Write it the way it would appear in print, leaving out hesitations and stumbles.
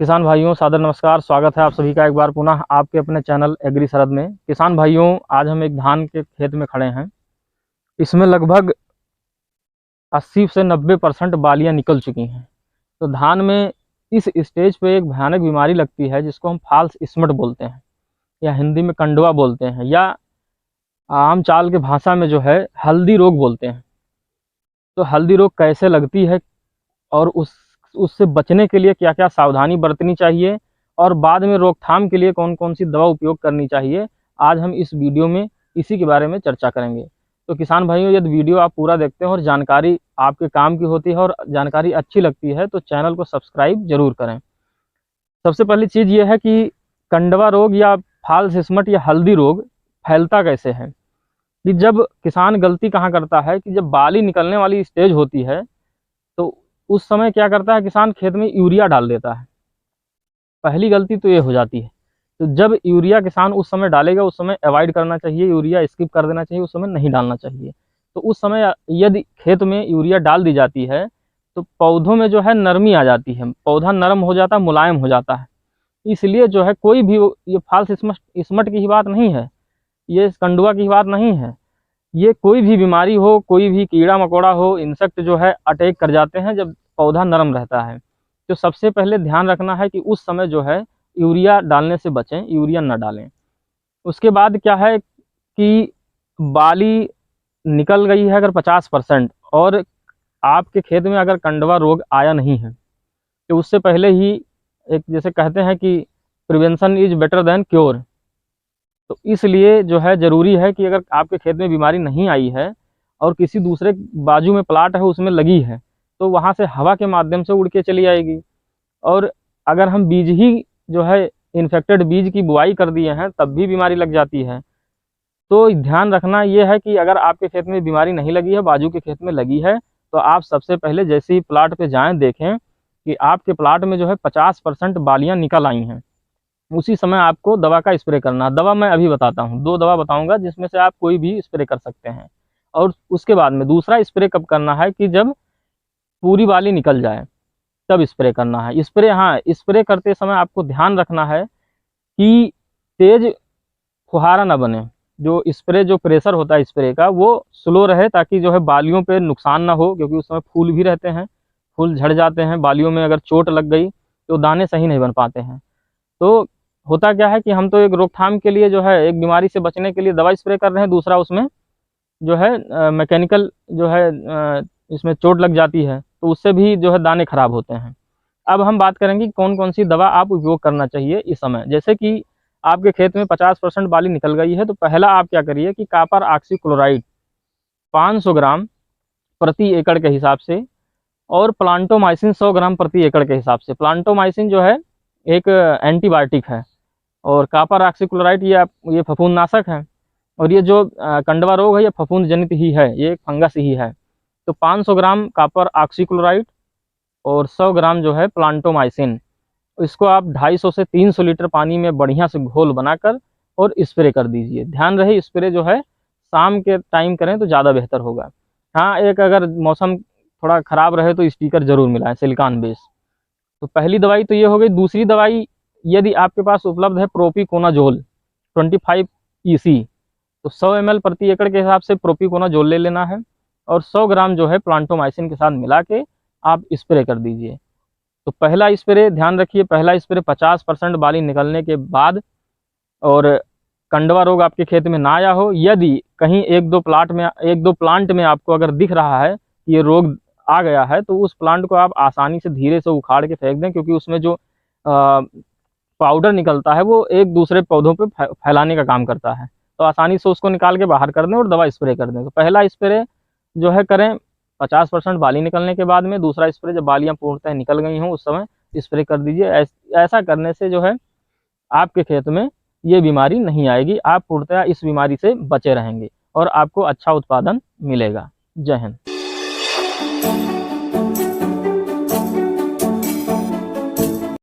किसान भाइयों सादर नमस्कार। स्वागत है आप सभी का एक बार पुनः आपके अपने चैनल एग्री सरहद में। किसान भाइयों, आज हम एक धान के खेत में खड़े हैं। इसमें लगभग 80 से 90% बालियां निकल चुकी हैं। तो धान में इस स्टेज पे एक भयानक बीमारी लगती है जिसको हम फॉल्स स्मट बोलते हैं, या हिंदी में कंडवा बोलते हैं, या आम चाल के भाषा में जो है हल्दी रोग बोलते हैं। तो हल्दी रोग कैसे लगती है और उससे बचने के लिए क्या क्या सावधानी बरतनी चाहिए और बाद में रोकथाम के लिए कौन कौन सी दवा उपयोग करनी चाहिए, आज हम इस वीडियो में इसी के बारे में चर्चा करेंगे। तो किसान भाइयों, यदि वीडियो आप पूरा देखते हैं और जानकारी आपके काम की होती है और जानकारी अच्छी लगती है तो चैनल को सब्सक्राइब जरूर करें। सबसे पहली चीज़ ये है कि कंडवा रोग या फॉल्स स्मट या हल्दी रोग फैलता कैसे है। कि जब किसान गलती कहाँ करता है कि जब बाली निकलने वाली स्टेज होती है तो उस समय क्या करता है, किसान खेत में यूरिया डाल देता है। पहली गलती तो ये हो जाती है। तो जब यूरिया किसान उस समय डालेगा उस समय अवॉइड करना चाहिए, यूरिया स्किप कर देना चाहिए, उस समय नहीं डालना चाहिए। तो उस समय यदि खेत में यूरिया डाल दी जाती है तो पौधों में जो है नरमी आ जाती है, पौधा नरम हो जाता है, मुलायम हो जाता है। इसलिए जो है कोई भी, ये फॉल्स स्मट की ही बात नहीं है, ये कंडुआ की बात नहीं है, ये कोई भी बीमारी हो, कोई भी कीड़ा मकोड़ा हो, इंसेक्ट जो है अटैक कर जाते हैं जब पौधा नरम रहता है। तो सबसे पहले ध्यान रखना है कि उस समय जो है यूरिया डालने से बचें, यूरिया न डालें। उसके बाद क्या है कि बाली निकल गई है अगर 50% और आपके खेत में अगर कंडवा रोग आया नहीं है तो उससे पहले ही एक, जैसे कहते हैं कि prevention is better than cure. तो इसलिए जो है ज़रूरी है कि अगर आपके खेत में बीमारी नहीं आई है और किसी दूसरे बाजू में प्लाट है उसमें लगी है तो वहाँ से हवा के माध्यम से उड़ के चली आएगी। और अगर हम बीज ही जो है इन्फेक्टेड बीज की बुआई कर दिए हैं तब भी बीमारी लग जाती है। तो ध्यान रखना ये है कि अगर आपके खेत में बीमारी नहीं लगी है, बाजू के खेत में लगी है, तो आप सबसे पहले जैसे ही प्लाट पे जाएं देखें कि आपके प्लाट में जो है 50% बालियाँ निकल आई हैं, उसी समय आपको दवा का स्प्रे करना। दवा मैं अभी बताता हूँ, 2 दवा बताऊंगा जिसमें से आप कोई भी स्प्रे कर सकते हैं। और उसके बाद में दूसरा स्प्रे कब करना है कि जब पूरी बाली निकल जाए तब स्प्रे करना है। स्प्रे, हाँ, स्प्रे करते समय आपको ध्यान रखना है कि तेज फुहारा ना बने। जो स्प्रे, जो प्रेशर होता है स्प्रे का, वो स्लो रहे ताकि जो है बालियों पे नुकसान ना हो, क्योंकि उस समय फूल भी रहते हैं, फूल झड़ जाते हैं। बालियों में अगर चोट लग गई तो दाने सही नहीं बन पाते हैं। तो होता क्या है कि हम तो एक रोकथाम के लिए जो है एक बीमारी से बचने के लिए दवा स्प्रे कर रहे हैं, दूसरा उसमें जो है मैकेनिकल जो है इसमें चोट लग जाती है तो उससे भी जो है दाने खराब होते हैं। अब हम बात करेंगे कौन कौन सी दवा आप उपयोग करना चाहिए इस समय। जैसे कि आपके खेत में 50% बाली निकल गई है तो पहला आप क्या करिए कि कॉपर ऑक्सीक्लोराइड 500 ग्राम प्रति एकड़ के हिसाब से और प्लांटोमाइसिन 100 ग्राम प्रति एकड़ के हिसाब से। प्लांटोमाइसिन जो है एक एंटीबायोटिक है और कॉपर ऑक्सीक्लोराइड ये फफूंदनाशक है। और ये जो कंडवा रोग है ये फफूंद जनित ही है, ये एक फंगस ही है। तो 500 ग्राम कॉपर ऑक्सीक्लोराइड और 100 ग्राम जो है प्लांटोमाइसिन, इसको आप 250 से 300 लीटर पानी में बढ़िया से घोल बनाकर और स्प्रे कर दीजिए। ध्यान रहे स्प्रे जो है शाम के टाइम करें तो ज़्यादा बेहतर होगा। हाँ, एक अगर मौसम थोड़ा ख़राब रहे तो स्टिकर ज़रूर मिलाएं, सिलिकॉन बेस। तो पहली दवाई तो ये हो गई। दूसरी दवाई यदि आपके पास उपलब्ध है प्रोपिकोनाजोल 25 EC, तो 100 ml प्रति एकड़ के हिसाब से प्रोपिकोनाजोल ले लेना है और 100 ग्राम जो है प्लांटोमाइसिन के साथ मिला के आप स्प्रे कर दीजिए। तो पहला स्प्रे, ध्यान रखिए, पहला स्प्रे 50% बाली निकलने के बाद और कंडवा रोग आपके खेत में ना आया हो। यदि कहीं एक दो प्लांट में आपको अगर दिख रहा है कि ये रोग आ गया है तो उस प्लांट को आप आसानी से धीरे से उखाड़ के फेंक दें, क्योंकि उसमें जो पाउडर निकलता है वो एक दूसरे पौधों पे फैलाने का काम करता है। तो आसानी से उसको निकाल के बाहर कर दें और दवा स्प्रे कर दें। तो पहला स्प्रे जो है करें 50% बाली निकलने के बाद में, दूसरा स्प्रे जब बालियाँ पूर्णतः निकल गई हों उस समय स्प्रे कर दीजिए। ऐसा करने से जो है आपके खेत में ये बीमारी नहीं आएगी, आप पूर्णतः इस बीमारी से बचे रहेंगे और आपको अच्छा उत्पादन मिलेगा। जय हिंद।